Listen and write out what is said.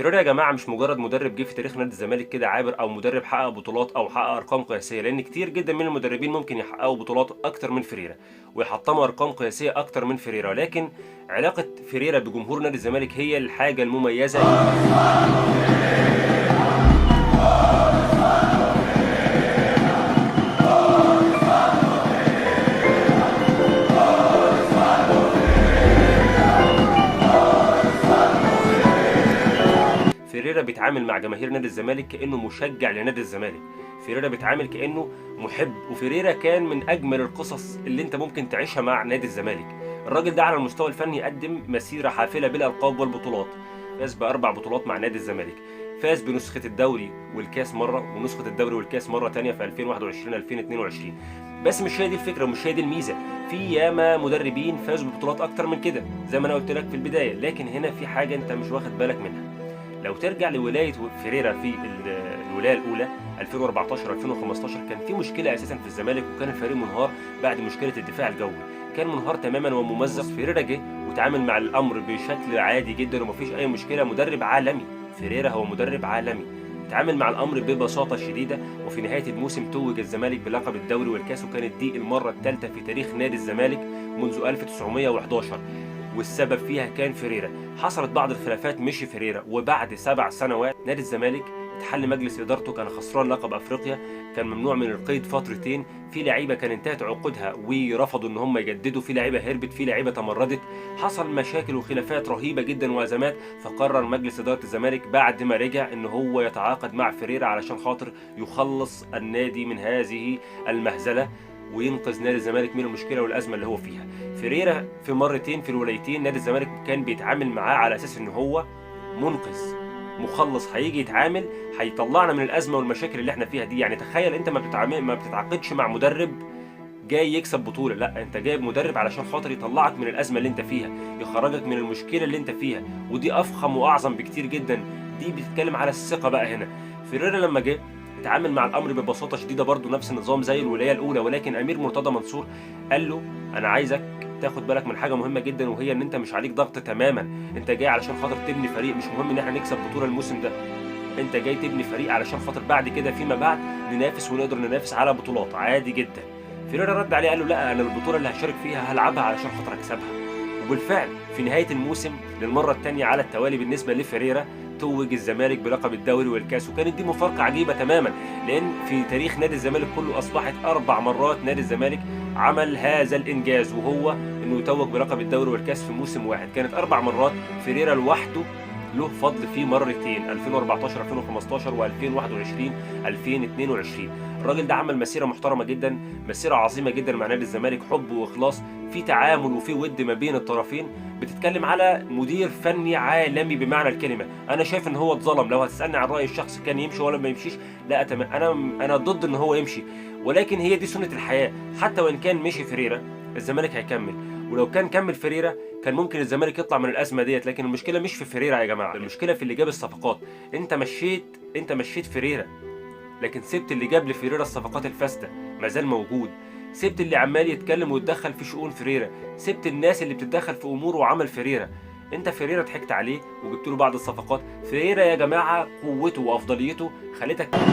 فيريرا يا جماعه مش مجرد مدرب جه في تاريخ نادي الزمالك كده عابر، او مدرب حقق بطولات او حقق ارقام قياسيه، لان كتير جدا من المدربين ممكن يحققوا بطولات اكتر من فيريرا ويحطموا ارقام قياسيه اكتر من فيريرا، لكن علاقه فيريرا بجمهور نادي الزمالك هي الحاجه المميزه. فيريرا بيتعامل مع جماهير نادي الزمالك كأنه مشجع لنادي الزمالك، فيريرا بيتعامل كأنه محب، وفيريرا كان من أجمل القصص اللي أنت ممكن تعيشها مع نادي الزمالك. الراجل ده على المستوى الفني قدم مسيرة حافلة بالألقاب والبطولات، فاز ب4 بطولات مع نادي الزمالك، فاز بنسخة الدوري والكاس مرة، ونسخة الدوري والكاس مرة تانية في 2021 2022. بس مش هي دي الفكرة ومش هي دي الميزة، في ياما مدربين فازوا ببطولات أكتر من كده زي ما أنا قلت لك في البداية، لكن هنا في حاجة أنت مش واخد بالك منها. لو ترجع لولايه فيريرا في الولايه الاولى 2014 2015 كان في مشكله اساسا في الزمالك، وكان الفريق منهار بعد مشكله الدفاع الجوي، كان منهار تماما وممزق. فيريرا جه وتعامل مع الامر بشكل عادي جدا ومفيش اي مشكله، مدرب عالمي، فيريرا هو مدرب عالمي، تعامل مع الامر ببساطه شديده، وفي نهايه الموسم توج الزمالك بلقب الدوري والكاس، وكانت دي المره الثالثه في تاريخ نادي الزمالك منذ 1911، والسبب فيها كان فيريرا. حصلت بعض الخلافات، مشي فيريرا، وبعد 7 سنوات نادي الزمالك اتحل مجلس ادارته، كان خسران لقب افريقيا، كان ممنوع من القيد فترتين، في لعيبه كان انتهت عقودها ورفضوا ان هم يجددوا، في لعيبه هربت، في لعيبه تمردت، حصل مشاكل وخلافات رهيبه جدا وازمات، فقرر مجلس اداره الزمالك بعد ما رجع ان هو يتعاقد مع فيريرا علشان خاطر يخلص النادي من هذه المهزله وينقذ نادي الزمالك من المشكله والازمه اللي هو فيها. فيريرا في مرتين في الولايتين نادي الزمالك كان بيتعامل معاه على اساس ان هو منقذ مخلص، هيجي يتعامل هيطلعنا من الازمه والمشاكل اللي احنا فيها دي. يعني تخيل انت ما بتتعاقدش مع مدرب جاي يكسب بطوله، لا انت جايب مدرب علشان خاطر يطلعك من الازمه اللي انت فيها، يخرجك من المشكله اللي انت فيها، ودي افخم واعظم بكتير جدا. دي بتتكلم على الثقه بقى هنا. فيريرا لما جه اتعامل مع الامر ببساطه شديده، برضه نفس النظام زي الولايه الاولى، ولكن امير مرتضى منصور قال له انا عايزك تاخد بالك من حاجه مهمه جدا، وهي ان انت مش عليك ضغط تماما، انت جاي علشان خاطر تبني فريق، مش مهم ان احنا نكسب بطوله الموسم ده، انت جاي تبني فريق علشان خاطر بعد كده فيما بعد ننافس ونقدر ننافس على بطولات عادي جدا. فيريرا رد عليه قال له لا، انا البطوله اللي هشارك فيها هلعبها علشان خاطر اكسبها. وبالفعل في نهايه الموسم للمره الثانيه على التوالي بالنسبه لفيريرا توج الزمالك بلقب الدوري والكاس، وكانت دي مفارقه عجيبه تماما، لان في تاريخ نادي الزمالك كله اصبحت 4 مرات نادي الزمالك عمل هذا الانجاز، وهو انه يتوج بلقب الدوري والكاس في موسم واحد، كانت 4 مرات فيريرا لوحده له فضل فيه مرتين، 2014 2015 و2021 2022. الراجل ده عمل مسيره محترمه جدا، مسيره عظيمه جدا مع نادي الزمالك، حب واخلاص، في تعامل وفي ود ما بين الطرفين، بتتكلم على مدير فني عالمي بمعنى الكلمه. انا شايف ان هو اتظلم، لو هتسالني عن رايي الشخصي كان يمشي ولا ما يمشيش، لا انا ضد ان هو يمشي، ولكن هي دي سنه الحياه، حتى وان كان مشي فيريرا الزمالك هيكمل، ولو كان كمل فيريرا كان ممكن الزمالك يطلع من الازمه ديت. لكن المشكله مش في فيريرا يا جماعه، المشكله في اللي جاب الصفقات. انت مشيت فيريرا، لكن سبت اللي جاب لفيريرا الصفقات الفاسده ما زال موجود، سبت اللي عمال يتكلم ويتدخل في شؤون فيريرا، سبت الناس اللي بتتدخل في امور وعمل فيريرا. انت فيريرا ضحكت عليه وجبت له بعض الصفقات. فيريرا يا جماعه قوته وافضليته خلتك